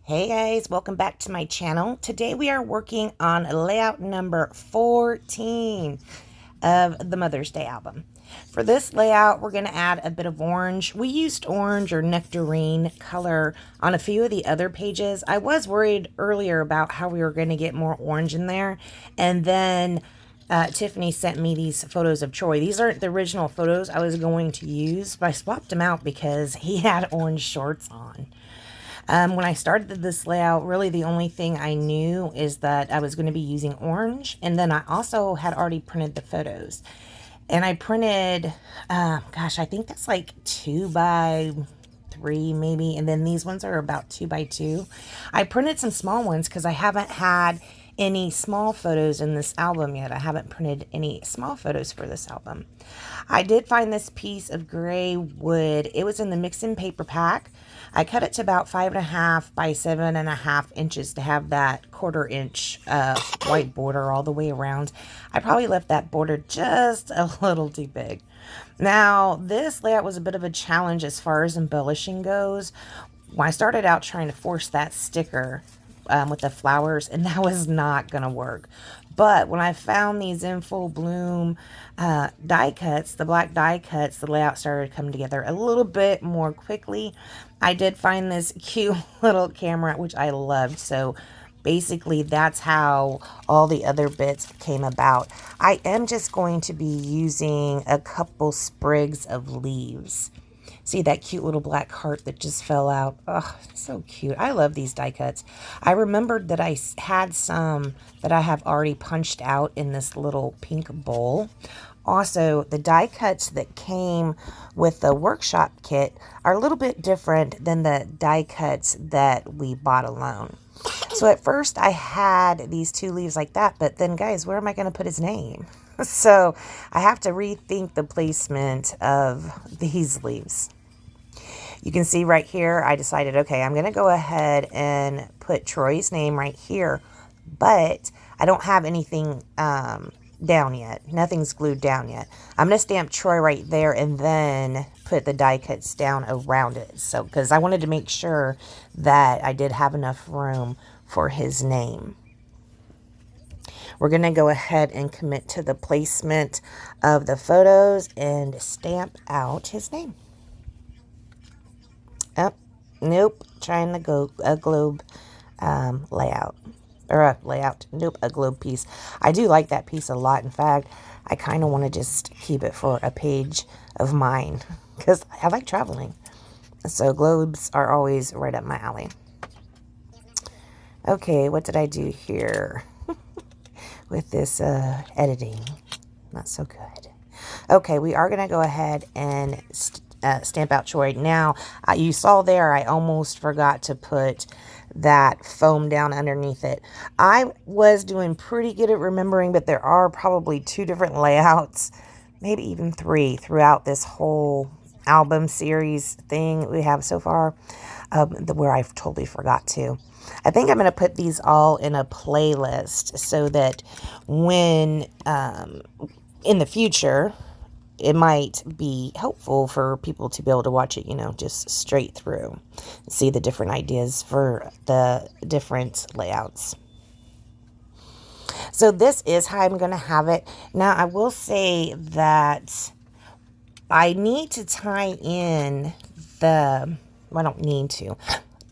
Hey guys, welcome back to my channel. Today we are working on layout number 14 of the Mother's Day album. For this layout, we're going to add a bit of orange. We used orange or nectarine color on a few of the other pages. I was worried earlier about how we were going to get more orange in there. And then Tiffany sent me these photos of Troy. These aren't the original photos I was going to use, but I swapped them out because he had orange shorts on. When I started this layout, really the only thing I knew is that I was going to be using orange. And then I also had already printed the photos. And I printed, gosh, I think that's like 2 by 3 maybe. And then these ones are about 2 by 2. I printed some small ones because I haven't had any small photos in this album yet. I haven't printed any small photos for this album. I did find this piece of gray wood. It was in the mix-in paper pack. I cut it to about 5.5 by 7.5 inches to have that 1/4 inch white border all the way around. I probably left that border just a little too big. Now, this layout was a bit of a challenge as far as embellishing goes. When I started out trying to force that sticker with the flowers, and that was not going to work. But when I found these in full bloom die cuts, the black die cuts, the layout started to come together a little bit more quickly. I did find this cute little camera, which I loved. So basically that's how all the other bits came about. I am just going to be using a couple sprigs of leaves. See that cute little black heart that just fell out? Oh, so cute. I love these die cuts. I remembered that I had some that I have already punched out in this little pink bowl. Also, the die cuts that came with the workshop kit are a little bit different than the die cuts that we bought alone. So at first I had these 2 leaves like that, but then guys, where am I going to put his name? So I have to rethink the placement of these leaves. You can see right here, I decided, okay, I'm going to go ahead and put Troy's name right here, but I don't have anything down yet. Nothing's glued down yet. I'm going to stamp Troy right there and then put the die cuts down around it. So, because I wanted to make sure that I did have enough room for his name. We're going to go ahead and commit to the placement of the photos and stamp out his name. Oh, nope. Trying to go a globe layout. Or a layout. Nope, a globe piece. I do like that piece a lot. In fact, I kind of want to just keep it for a page of mine because I like traveling. So globes are always right up my alley. Okay, what did I do here with this editing? Not so good. Okay, we are going to go ahead and stamp out Troy. Now, you saw there, I almost forgot to put that foam down underneath it. I was doing pretty good at remembering, but there are probably 2 different layouts, maybe even 3 throughout this whole album series thing we have so far, where I've totally forgot to. I think I'm going to put these all in a playlist so that when in the future, it might be helpful for people to be able to watch it, you know, just straight through. See the different ideas for the different layouts. So this is how I'm going to have it. Now, I will say that I need to tie in the, well, I don't need to,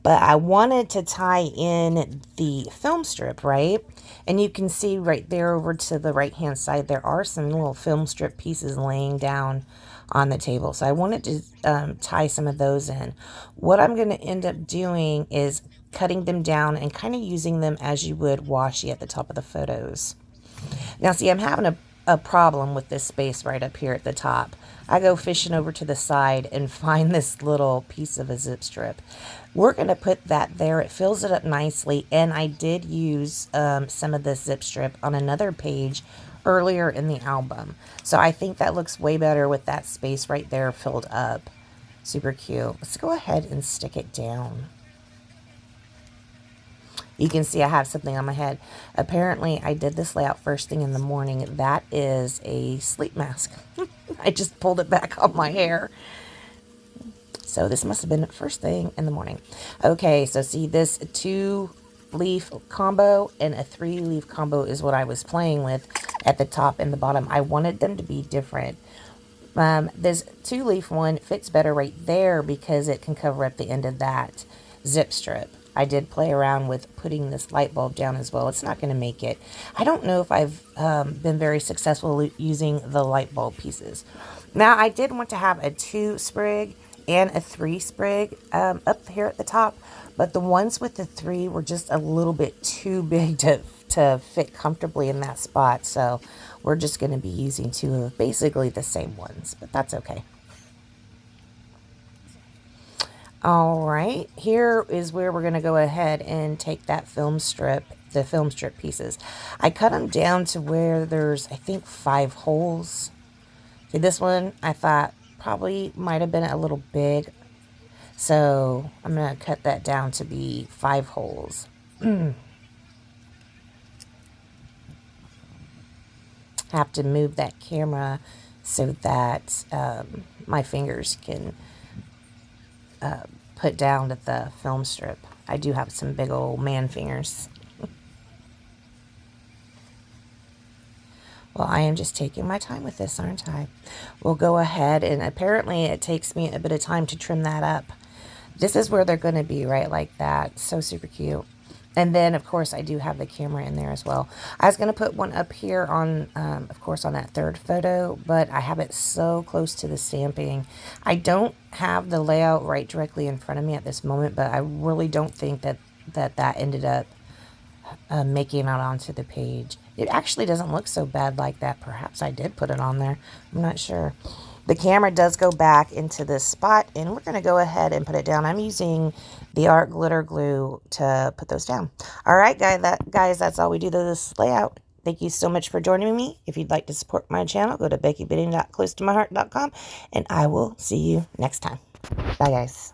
but I wanted to tie in the film strip, right? And you can see right there over to the right-hand side, there are some little film strip pieces laying down on the table. So I wanted to tie some of those in. What I'm going to end up doing is cutting them down and kind of using them as you would washi at the top of the photos. Now, see, I'm having a problem with this space right up here at the top. I go fishing over to the side and find this little piece of a zip strip. We're going to put that there. It fills it up nicely, and I did use some of this zip strip on another page earlier in the album. So I think that looks way better with that space right there filled up. Super cute. Let's go ahead and stick it down. You can see I have something on my head. Apparently, I did this layout first thing in the morning. That is a sleep mask. I just pulled it back on my hair. So this must have been first thing in the morning. Okay, so see this 2-leaf combo and a 3-leaf combo is what I was playing with at the top and the bottom. I wanted them to be different. This 2-leaf one fits better right there because it can cover up the end of that zip strip. I did play around with putting this light bulb down as well. It's not going to make it. I don't know if I've been very successful using the light bulb pieces. Now, I did want to have a 2 sprig and a 3 sprig up here at the top, but the ones with the 3 were just a little bit too big to fit comfortably in that spot. So we're just going to be using 2 of basically the same ones, but that's okay. All right, here is where we're going to go ahead and take that film strip, the film strip pieces. I cut them down to where there's, I think, 5 holes. See, this one I thought probably might have been a little big, so I'm going to cut that down to be 5 holes. Have to move that camera so that my fingers can put down to the film strip. I do have some big old man fingers. Well, I am just taking my time with this, aren't I? We'll go ahead, and apparently it takes me a bit of time to trim that up. This is where they're going to be, right like that. So super cute. And then, of course, I do have the camera in there as well. I was going to put one up here on, of course, on that third photo, but I have it so close to the stamping. I don't have the layout right directly in front of me at this moment, but I really don't think that ended up making it onto the page. It actually doesn't look so bad like that. Perhaps I did put it on there. I'm not sure. The camera does go back into this spot, and we're going to go ahead and put it down. I'm using the art glitter glue to put those down. All right, guys, that's all we do to this layout. Thank you so much for joining me. If you'd like to support my channel, go to beckybidding.closetomyheart.com, and I will see you next time. Bye, guys.